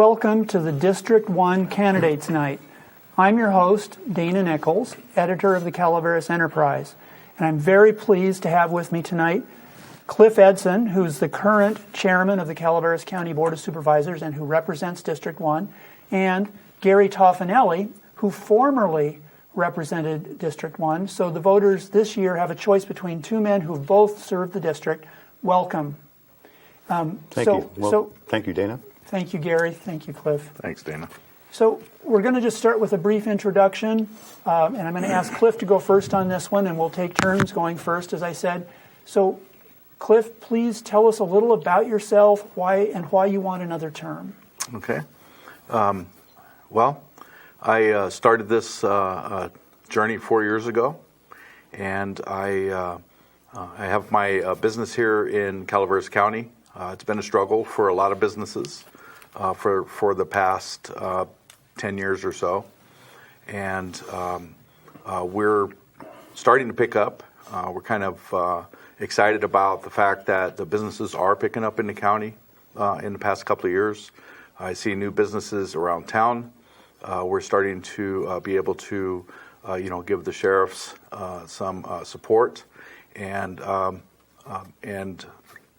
Welcome to the District 1 Candidates Night. I'm your host, Dana Nichols, editor of the Calaveras Enterprise, and I'm very pleased to have with me tonight Cliff Edson, who's the current chairman of the Calaveras County Board of Supervisors and who represents District 1, and Gary Toffanelli, who formerly represented District 1. So the voters this year have a choice between two men who've both served the district. Welcome. Thank you, Dana. Thank you, Gary. Thank you, Cliff. Thanks, Dana. So we're going to just start with a brief introduction, and I'm going to ask Cliff to go first on this one, and we'll take turns going first, as I said. So, Cliff, please tell us a little about yourself, why you want another term. Okay. Well, I started this journey 4 years ago, and I have my business here in Calaveras County. It's been a struggle for a lot of businesses for the past 10 years or so, and we're starting to pick up. We're kind of excited about the fact that the businesses are picking up in the county in the past couple of years. I see new businesses around town. We're starting to be able to, give the sheriffs some support, and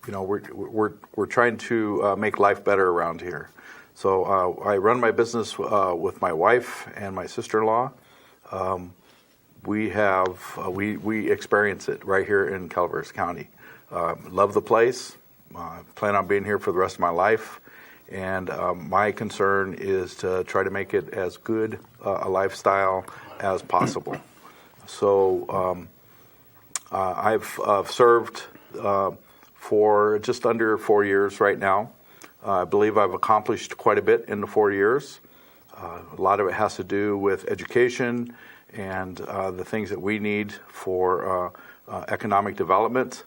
we're trying to make life better around here. So I run my business with my wife and my sister-in-law. We experience it right here in Calaveras County. Love the place. Plan on being here for the rest of my life. And my concern is to try to make it as good a lifestyle as possible. So I've served for just under 4 years right now. I believe I've accomplished quite a bit in the 4 years. A lot of it has to do with education and the things that we need for economic development,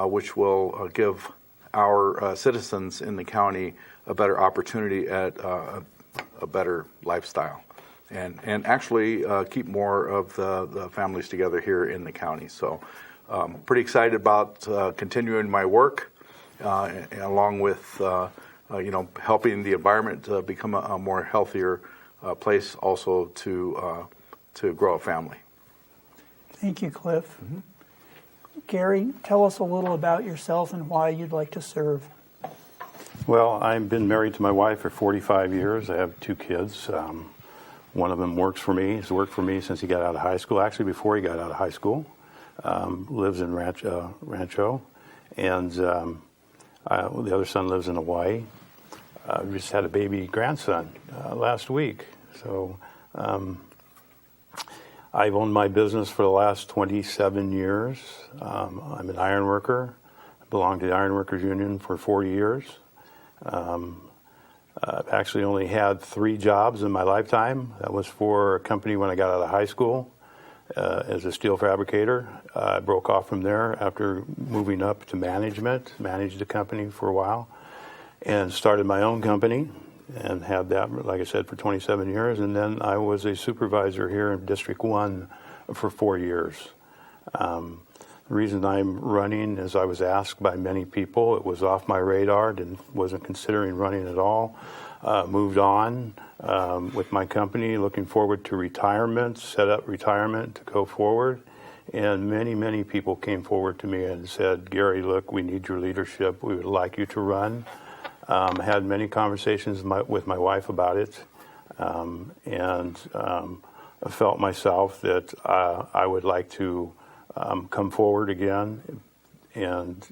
which will give our citizens in the county a better opportunity at a better lifestyle, and actually keep more of the families together here in the county. So pretty excited about continuing my work along with helping the environment become a more healthier place also to grow a family. Thank you, Cliff. Mm-hmm. Gary, tell us a little about yourself and why you'd like to serve. Well, I've been married to my wife for 45 years. I have 2 kids. One of them works for me. He's worked for me since he got out of high school, actually before he got out of high school. Lives in Rancho. And the other son lives in Hawaii. We just had a baby grandson last week. So I've owned my business for the last 27 years. I'm an iron worker. I belonged to the Iron Workers Union for 40 years. I've actually only had 3 jobs in my lifetime. That was for a company when I got out of high school as a steel fabricator. I broke off from there after moving up to management, managed the company for a while, and started my own company and had that, like I said, for 27 years. And then I was a supervisor here in District 1 for 4 years. The reason I'm running is I was asked by many people. It was off my radar, wasn't considering running at all. Moved on with my company, looking forward to retirement, set up retirement to go forward. And many, many people came forward to me and said, Gary, look, we need your leadership. We would like you to run. Had many conversations with my wife about it, and I felt myself that I would like to come forward again and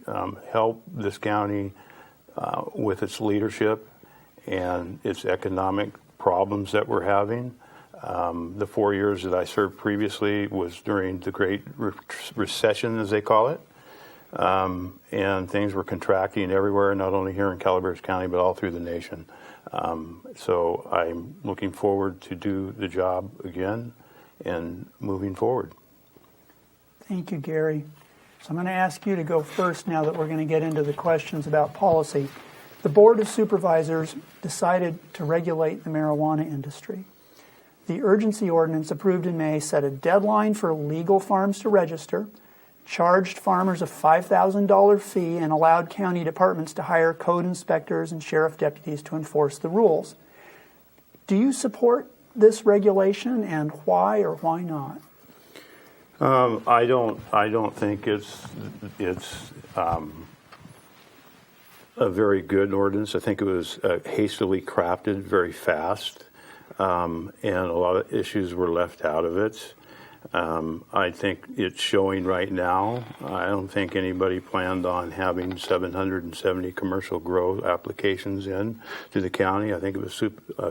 help this county with its leadership and its economic problems that we're having. The 4 years that I served previously was during the Great Recession, as they call it. And things were contracting everywhere, not only here in Calaveras County, but all through the nation. So I'm looking forward to do the job again and moving forward. Thank you, Gary. So I'm going to ask you to go first now that we're going to get into the questions about policy. The Board of Supervisors decided to regulate the marijuana industry. The urgency ordinance approved in May set a deadline for legal farms to register, charged farmers a $5,000 fee, and allowed county departments to hire code inspectors and sheriff deputies to enforce the rules. Do you support this regulation, and why or why not? I don't think it's a very good ordinance. I think it was hastily crafted very fast, and a lot of issues were left out of it. I think it's showing right now. I don't think anybody planned on having 770 commercial grow applications in to the county. I think it was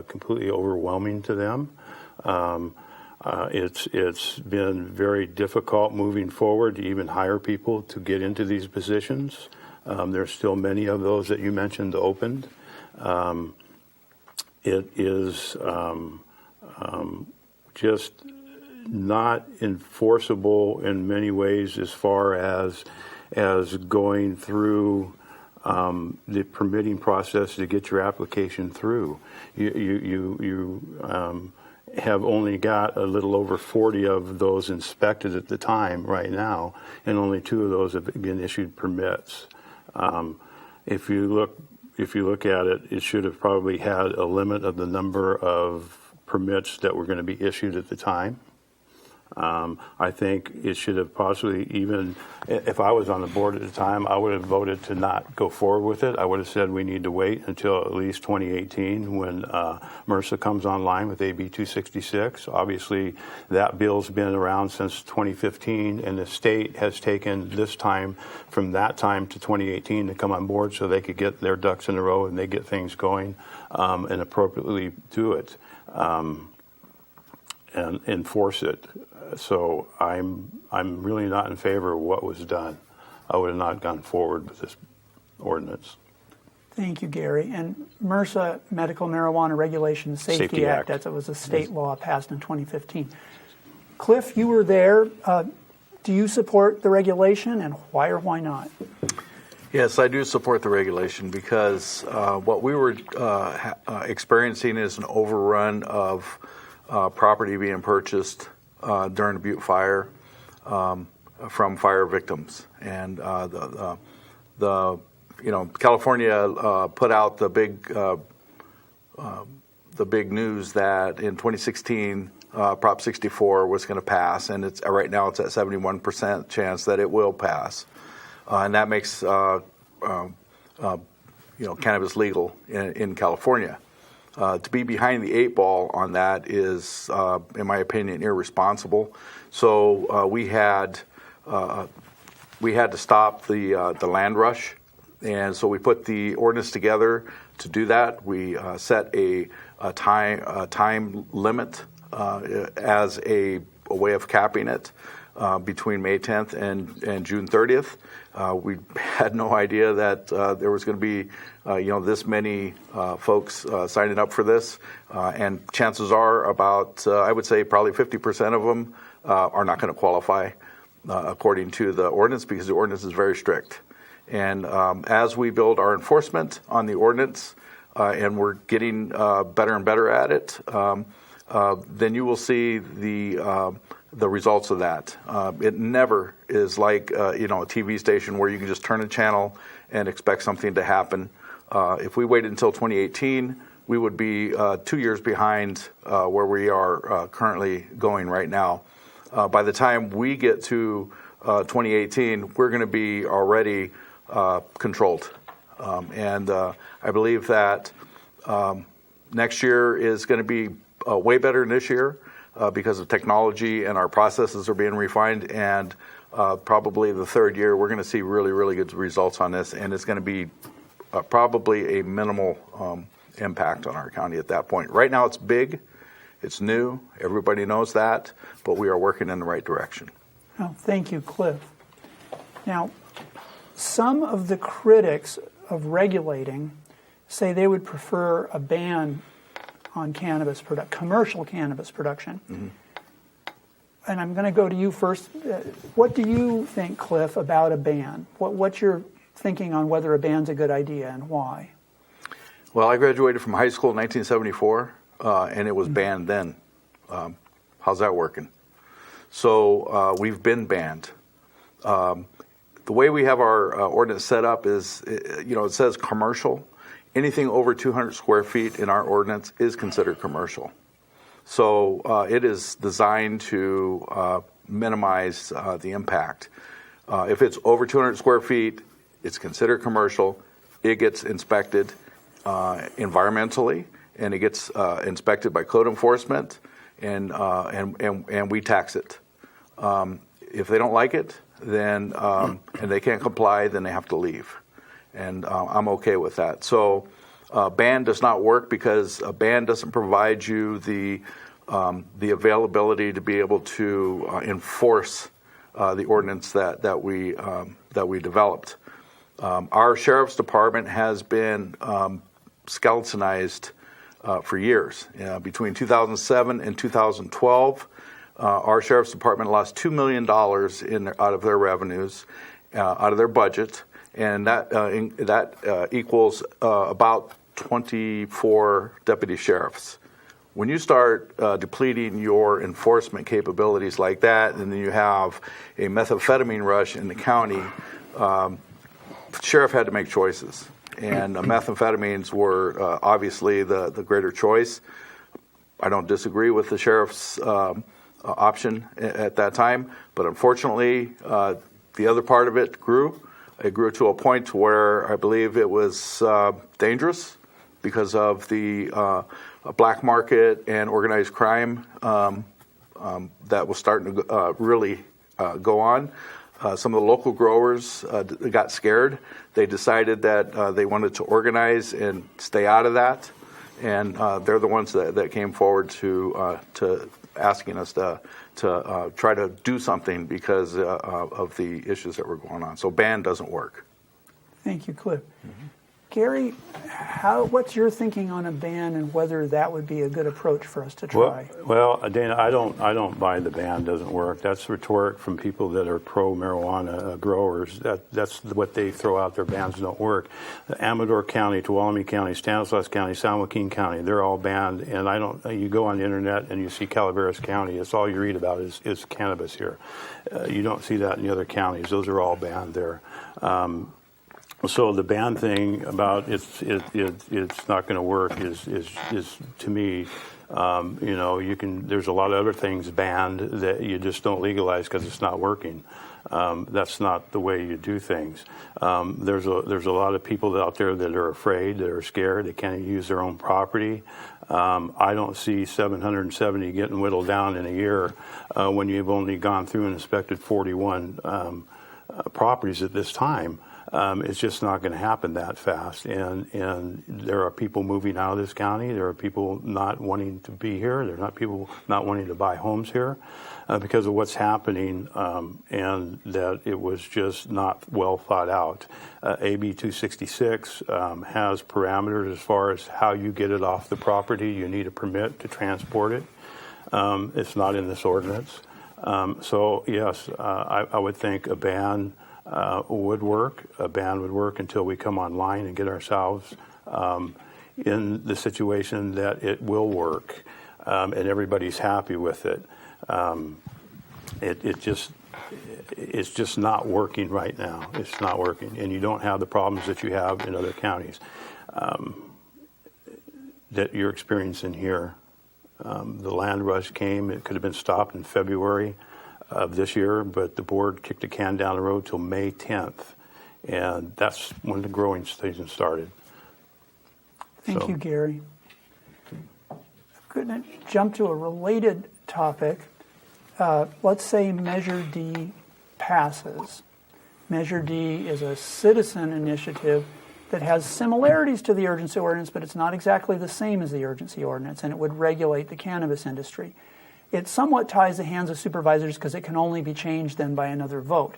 completely overwhelming to them. It's been very difficult moving forward to even hire people to get into these positions. There's still many of those that you mentioned opened. It is just not enforceable in many ways as far as going through the permitting process to get your application through. You have only got a little over 40 of those inspected at the time right now, and only 2 of those have been issued permits. If you look at it, it should have probably had a limit of the number of permits that were going to be issued at the time. I think it should have possibly, even if I was on the board at the time, I would have voted to not go forward with it. I would have said we need to wait until at least 2018 when MRSA comes online with AB 266. Obviously, that bill's been around since 2015, and the state has taken this time from that time to 2018 to come on board so they could get their ducks in a row and they get things going and appropriately do it and enforce it. So I'm really not in favor of what was done. I would have not gone forward with this ordinance. Thank you, Gary. And MRSA, Medical Marijuana Regulation Safety Act, that was a state law passed in 2015. Cliff, you were there. Do you support the regulation, and why or why not? Yes, I do support the regulation because what we were experiencing is an overrun of property being purchased during the Butte fire from fire victims, and California put out the big news that in 2016 Prop 64 was going to pass, and it's right now it's at 71% chance that it will pass, and that makes cannabis legal in California. To be behind the 8 ball on that is, in my opinion, irresponsible. So we had to stop the land rush, and so we put the ordinance together to do that. We set a time limit as a way of capping it between May 10th and June 30th. We had no idea that there was going to be this many folks signing up for this, and chances are about I would say probably 50% of them are not going to qualify according to the ordinance, because the ordinance is very strict. And as we build our enforcement on the ordinance, and we're getting better and better at it, then you will see the results of that. It never is like a TV station where you can just turn a channel and expect something to happen. If we waited until 2018, we would be 2 years behind where we are currently going right now. By the time we get to 2018, we're going to be already controlled. And I believe that next year is going to be way better than this year. Because of technology and our processes are being refined, and probably the third year we're going to see really, really good results on this, and it's going to be probably a minimal impact on our county at that point. Right now it's big, it's new, everybody knows that, but we are working in the right direction. Oh, thank you, Cliff. Now, some of the critics of regulating say they would prefer a ban on commercial cannabis production. Mm-hmm. And I'm going to go to you first. What do you think, Cliff, about a ban? What's your thinking on whether a ban's a good idea and why? Well, I graduated from high school in 1974, and it was banned then. How's that working? So we've been banned. The way we have our ordinance set up is, it says commercial. Anything over 200 square feet in our ordinance is considered commercial. So it is designed to minimize the impact. If it's over 200 square feet, it's considered commercial. It gets inspected environmentally, and it gets inspected by code enforcement, and we tax it. If they don't like it, then and they can't comply, then they have to leave, and I'm okay with that. So ban does not work because a ban doesn't provide you the availability to be able to enforce the ordinance that we developed. Our sheriff's department has been skeletonized for years. Between 2007 and 2012, our sheriff's department lost $2 million out of their revenues, out of their budget, and that equals about 24 deputy sheriffs. When you start depleting your enforcement capabilities like that, and then you have a methamphetamine rush in the county, the sheriff had to make choices. And methamphetamines were obviously the greater choice. I don't disagree with the sheriff's option at that time, but unfortunately, the other part of it grew. It grew to a point where I believe it was dangerous because of the black market and organized crime that was starting to really go on. Some of the local growers got scared. They decided that they wanted to organize and stay out of that, and they're the ones that came forward to asking us to try to do something because of the issues that were going on. So ban doesn't work. Thank you, Cliff. Mm-hmm. Gary, what's your thinking on a ban and whether that would be a good approach for us to try? Well, Dana, I don't buy the ban doesn't work. That's rhetoric from people that are pro-marijuana growers. That's what they throw out. Their bans don't work. Amador County, Tuolumne County, Stanislaus County, San Joaquin County, they're all banned. And you go on the internet and you see Calaveras County. It's all you read about is cannabis here. You don't see that in the other counties. Those are all banned there. So the ban thing about it's not going to work is to me, there's a lot of other things banned that you just don't legalize because it's not working. That's not the way you do things. There's a lot of people out there that are afraid, that are scared, they can't use their own property. I don't see 770 getting whittled down in a year when you've only gone through and inspected 41 properties at this time. It's just not going to happen that fast, and there are people moving out of this county. There are people not wanting to be here. There are people not wanting to buy homes here because of what's happening, and that it was just not well thought out. AB 266 has parameters as far as how you get it off the property. You need a permit to transport it. It's not in this ordinance. So yes, I would think a ban would work. A ban would work until we come online and get ourselves in the situation that it will work, and everybody's happy with it. It's just not working right now. It's not working, and you don't have the problems that you have in other counties that you're experiencing here. The land rush came. It could have been stopped in February of this year, but the board kicked the can down the road till May 10th, and that's when the growing season started. Thank you, Gary. I'm going to jump to a related topic. Let's say Measure D passes. Measure D is a citizen initiative that has similarities to the urgency ordinance, but it's not exactly the same as the urgency ordinance, and it would regulate the cannabis industry. It somewhat ties the hands of supervisors because it can only be changed then by another vote.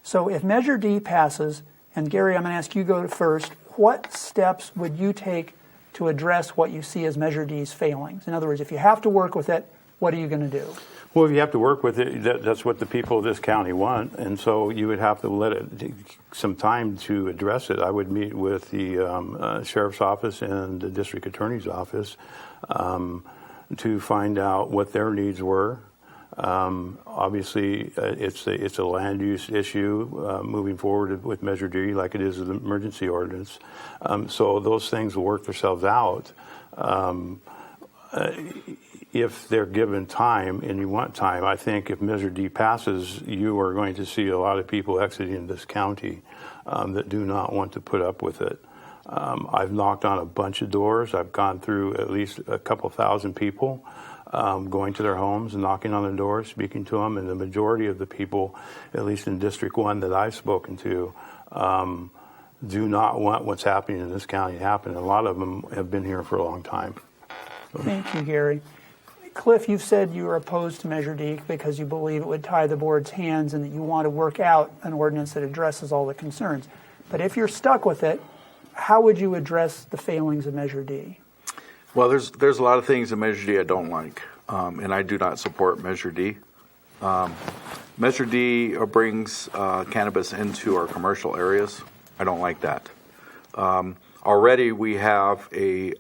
So if Measure D passes, and Gary, I'm going to ask you to go first, what steps would you take to address what you see as Measure D's failings? In other words, if you have to work with it, what are you going to do? Well, if you have to work with it, that's what the people of this county want, and so you would have to let it take some time to address it. I would meet with the sheriff's office and the district attorney's office to find out what their needs were, Obviously, it's a land use issue moving forward with Measure D, like it is with the emergency ordinance. So those things will work themselves out. If they're given time and you want time, I think if Measure D passes, you are going to see a lot of people exiting this county that do not want to put up with it. I've knocked on a bunch of doors. I've gone through at least a couple thousand people, going to their homes and knocking on their doors, speaking to them, and the majority of the people, at least in District 1 that I've spoken to, do not want what's happening in this county to happen. A lot of them have been here for a long time. Thank you, Gary. Cliff, you've said you are opposed to Measure D because you believe it would tie the board's hands and that you want to work out an ordinance that addresses all the concerns. But if you're stuck with it, how would you address the failings of Measure D? Well, there's a lot of things in Measure D I don't like, and I do not support Measure D. Measure D brings cannabis into our commercial areas. I don't like that. Already we have a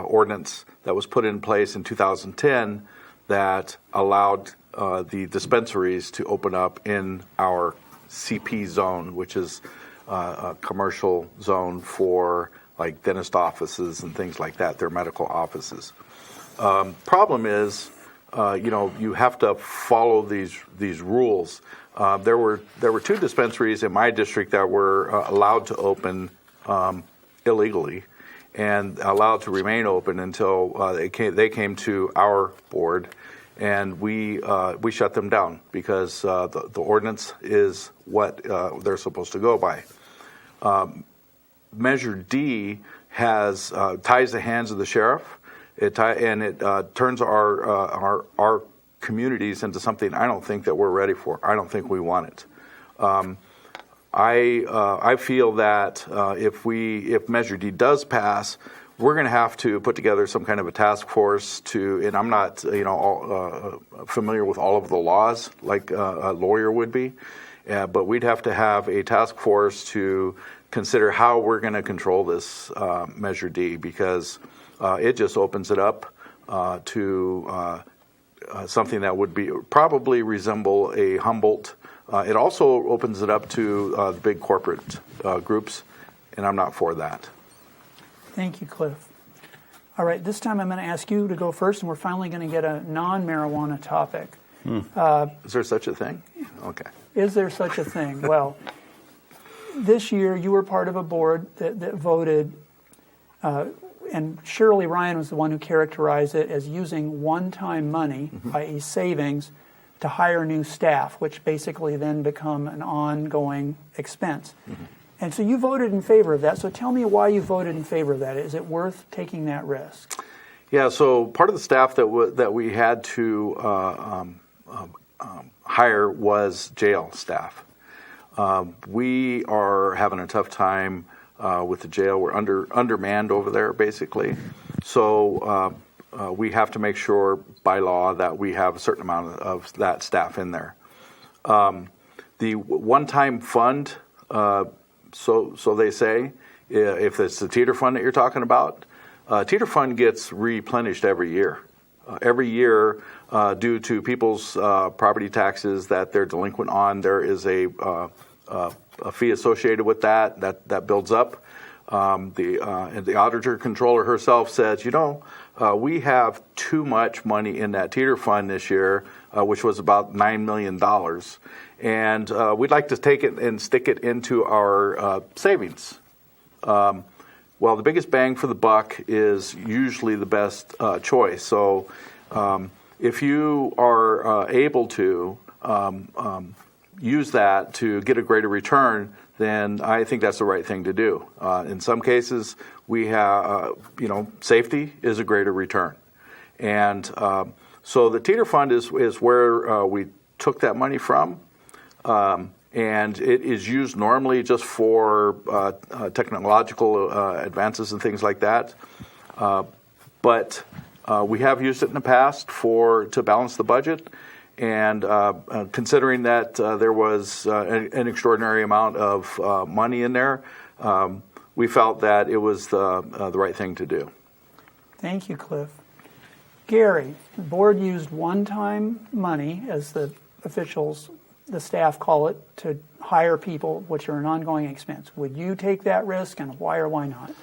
ordinance that was put in place in 2010 that allowed the dispensaries to open up in our CP zone, which is a commercial zone for like dentist offices and things like that. They're medical offices. Problem is, you have to follow these rules. There were 2 dispensaries in my district that were allowed to open illegally and allowed to remain open until they came to our board, and we shut them down because the ordinance is what they're supposed to go by. Measure D has ties the hands of the sheriff. It turns our communities into something I don't think that we're ready for. I don't think we want it. I feel that if Measure D does pass, we're going to have to put together some kind of a task force and I'm not familiar with all of the laws like a lawyer would be, but we'd have to have a task force to consider how we're going to control this Measure D, because it just opens it up to something that would probably resemble a Humboldt. It also opens it up to the big corporate groups, and I'm not for that. Thank you, Cliff. All right, this time I'm going to ask you to go first, and we're finally going to get a non-marijuana topic. Is there such a thing? Okay. Is there such a thing? Well, this year you were part of a board that voted, and Shirley Ryan was the one who characterized it as using one-time money, i.e. savings, to hire new staff, which basically then become an ongoing expense. And so you voted in favor of that. So tell me why you voted in favor of that. Is it worth taking that risk? Yeah, so part of the staff that we had to hire was jail staff. We are having a tough time with the jail. We're undermanned over there, basically. So we have to make sure by law that we have a certain amount of that staff in there. The one-time fund, so they say, if it's the teeter fund that you're talking about, teeter fund gets replenished every year. Every year, due to people's property taxes that they're delinquent on, there is a fee associated with that builds up. And the auditor controller herself says, we have too much money in that teeter fund this year, which was about $9 million. And we'd like to take it and stick it into our savings. Well, the biggest bang for the buck is usually the best choice. So if you are able to use that to get a greater return, then I think that's the right thing to do. In some cases, we have, safety is a greater return. And so the teeter fund is where we took that money from. And it is used normally just for technological advances and things like that. But we have used it in the past to balance the budget. And considering that there was an extraordinary amount of money in there, we felt that it was the right thing to do. Thank you, Cliff. Gary, the board used one-time money, as the officials, the staff call it, to hire people, which are an ongoing expense. Would you take that risk, and why or why not?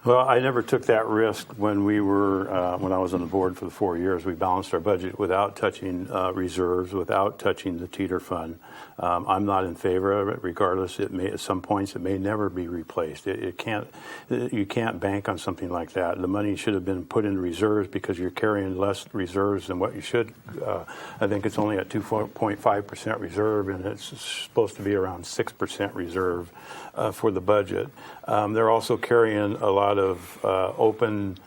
Well, I never took that risk when we were when I was on the board for the 4 years. We balanced our budget without touching reserves, without touching the teeter fund. I'm not in favor of it. Regardless, it may at some points it may never be replaced. You can't bank on something like that. The money should have been put in reserves because you're carrying less reserves than what you should. I think it's only at 2.5% reserve, and it's supposed to be around 6% reserve for the budget. They're also carrying a lot of open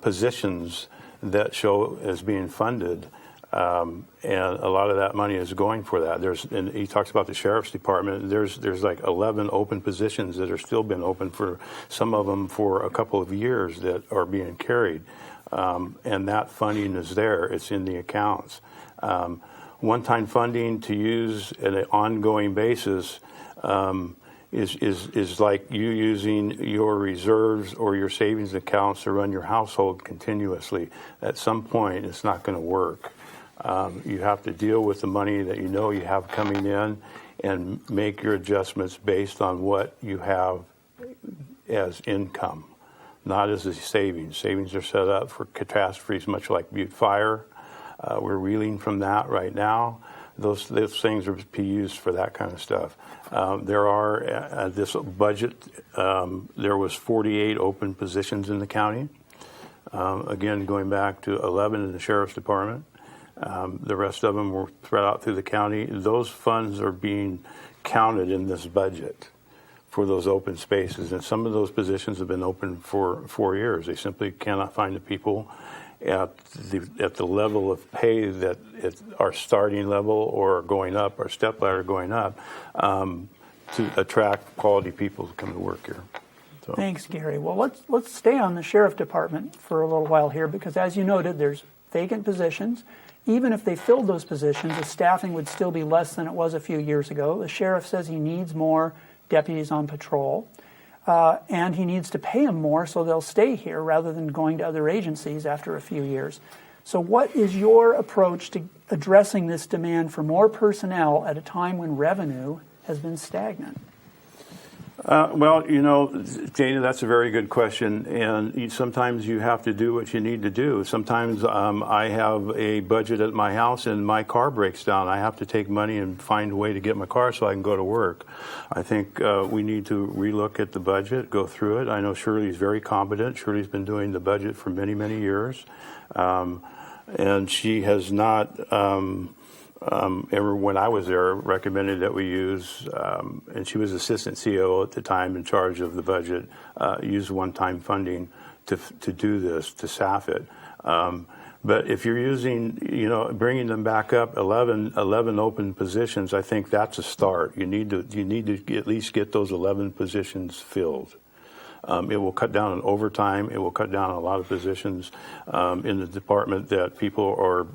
positions that show as being funded, and a lot of that money is going for that. And he talks about the sheriff's department. There's like 11 open positions that are still been open for some of them for a couple of years that are being carried, and that funding is there. It's in the accounts. One-time funding to use at an ongoing basis. Is like you using your reserves or your savings accounts to run your household continuously. At some point, it's not going to work. You have to deal with the money that you know you have coming in and make your adjustments based on what you have as income, not as a savings. Savings are set up for catastrophes, much like Butte Fire. We're reeling from that right now. Those things are to be used for that kind of stuff. There are, this budget, there was 48 open positions in the county. Again, going back to 11 in the sheriff's department. The rest of them were spread out through the county. Those funds are being counted in this budget for those open spaces. And some of those positions have been open for 4 years. They simply cannot find the people at the level of pay that our starting level or going up, our step ladder going up, to attract quality people to come to work here. So. Thanks, Gary. Well, let's stay on the sheriff department for a little while here, because as you noted, there's vacant positions. Even if they filled those positions, the staffing would still be less than it was a few years ago. The sheriff says he needs more deputies on patrol. And he needs to pay them more so they'll stay here rather than going to other agencies after a few years. So what is your approach to addressing this demand for more personnel at a time when revenue has been stagnant? Well, Dana, that's a very good question. And sometimes you have to do what you need to do. Sometimes I have a budget at my house and my car breaks down. I have to take money and find a way to get my car so I can go to work. I think we need to relook at the budget, go through it. I know Shirley's very competent. Shirley's been doing the budget for many, many years. And she has not... ever when I was there, recommended that we use, and she was assistant CEO at the time in charge of the budget, use one-time funding to do this, to staff it. But if you're using, bringing them back up, 11 open positions, I think that's a start. You need to at least get those 11 positions filled. It will cut down on overtime. It will cut down on a lot of positions in the department that people are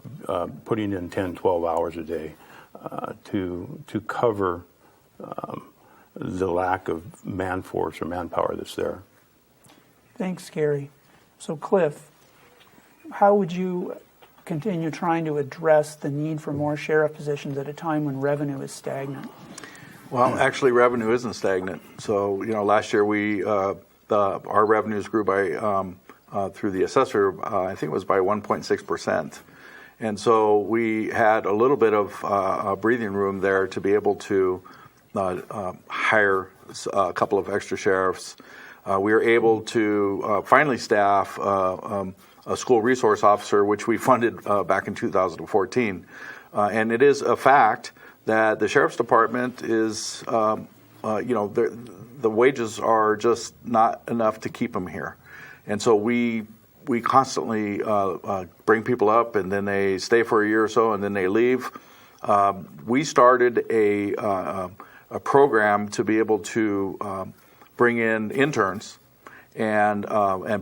putting in 10, 12 hours a day to cover the lack of man force or manpower that's there. Thanks, Gary. So, Cliff, how would you continue trying to address the need for more sheriff positions at a time when revenue is stagnant? Well, actually, revenue isn't stagnant. So, last year our revenues grew by through the assessor. I think it was by 1.6%, and so we had a little bit of breathing room there to be able to hire a couple of extra sheriffs. We were able to finally staff a school resource officer, which we funded back in 2014, and it is a fact that the sheriff's department is, the wages are just not enough to keep them here. And so we constantly bring people up, and then they stay for a year or so, and then they leave. We started a program to be able to bring in interns and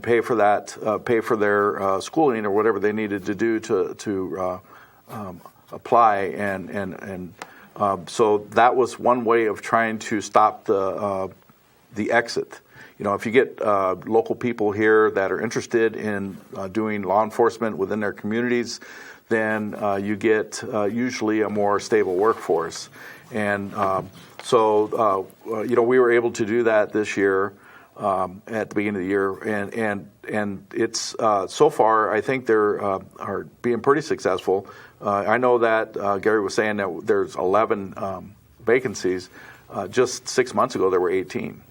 pay for that, pay for their schooling or whatever they needed to do to apply, and so that was one way of trying to stop the exit. if you get local people here that are interested in doing law enforcement within their communities, then you get usually a more stable workforce. And so we were able to do that this year at the beginning of the year, and it's so far I think they're are being pretty successful. I know that Gary was saying that there's 11 vacancies. Just 6 months ago, there were 18.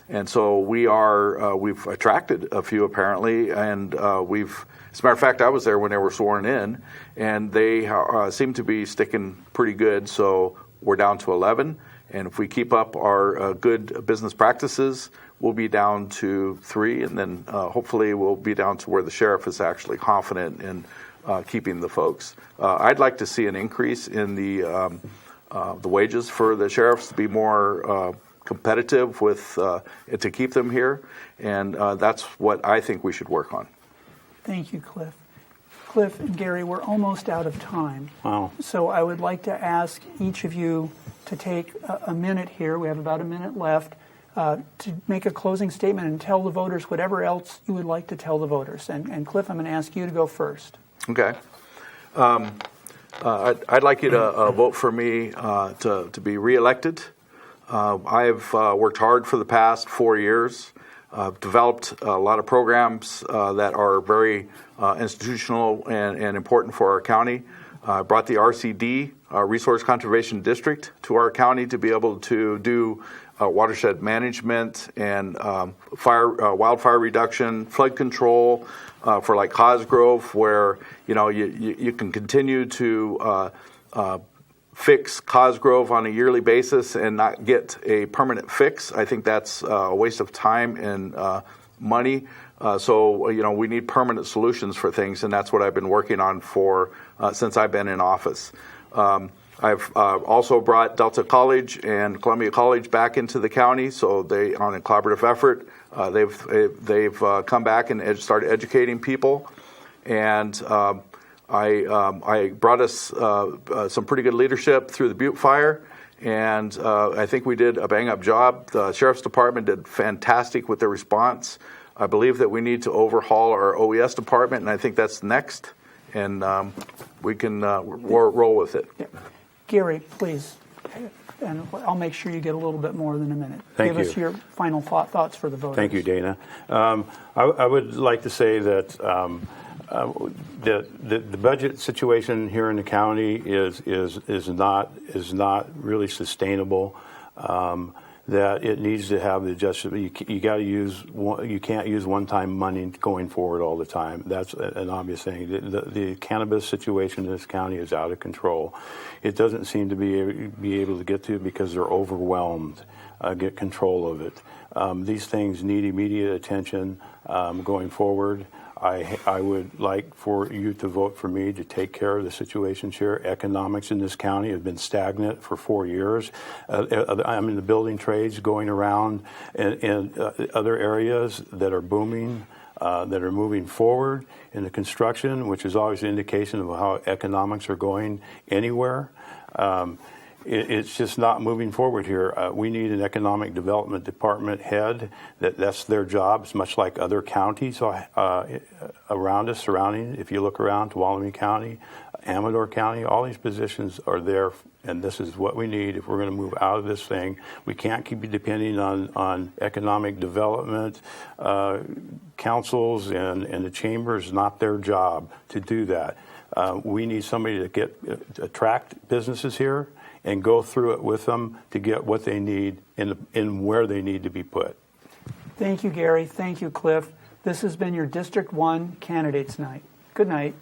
And so we've attracted a few apparently, and as a matter of fact, I was there when they were sworn in, and they seem to be sticking pretty good. So we're down to 11, and if we keep up our good business practices, we'll be down to 3, and then hopefully we'll be down to where the sheriff is actually confident in keeping the folks. I'd like to see an increase in the wages for the sheriffs to be more competitive with to keep them here, and that's what I think we should work on. Thank you, Cliff. Cliff and Gary, we're almost out of time. Wow. So I would like to ask each of you to take a minute here. We have about a minute left to make a closing statement and tell the voters whatever else you would like to tell the voters. And Cliff, I'm going to ask you to go first. Okay. I'd like you to vote for me to be reelected. I've worked hard for the past 4 years. I've developed a lot of programs that are very institutional and important for our county. I brought the RCD, Resource Conservation District, to our county to be able to do watershed management and wildfire reduction, flood control for like Cosgrove, where you can continue to fix Cosgrove on a yearly basis and not get a permanent fix. I think that's a waste of time and money. So we need permanent solutions for things, and that's what I've been working on for since I've been in office. I've also brought Delta College and Columbia College back into the county, so they, on a collaborative effort, they've come back and started educating people, and I brought us some pretty good leadership through the Butte Fire, and I think we did a bang-up job. The Sheriff's Department did fantastic with their response. I believe that we need to overhaul our OES department, and I think that's next, and we can roll with it. Yeah. Gary, please, and I'll make sure you get a little bit more than a minute. Thank Give you. us your final thoughts for the voters. Thank you, Dana. I would like to say that the budget situation here in the county is not really sustainable. That it needs to have the adjustment. You got to use you can't use one-time money going forward all the time. That's an obvious thing. The cannabis situation in this county is out of control. It doesn't seem to be able to get to it because they're overwhelmed. Get control of it. These things need immediate attention going forward. I would like for you to vote for me to take care of the situation here. Economics in this county have been stagnant for 4 years. I'm in the building trades going around in other areas that are booming, that are moving forward in the construction, which is always an indication of how economics are going anywhere. It's just not moving forward here. We need an economic development department head. That's their job. It's much like other counties around us, surrounding. If you look around, Tuolumne County, Amador County, all these positions are there, and this is what we need if we're going to move out of this thing. We can't keep depending on economic development. Councils and the chamber is not their job to do that. We need somebody to attract businesses here and go through it with them to get what they need in where they need to be put. Thank you, Gary. Thank you, Cliff. This has been your District 1 Candidates Night. Good night.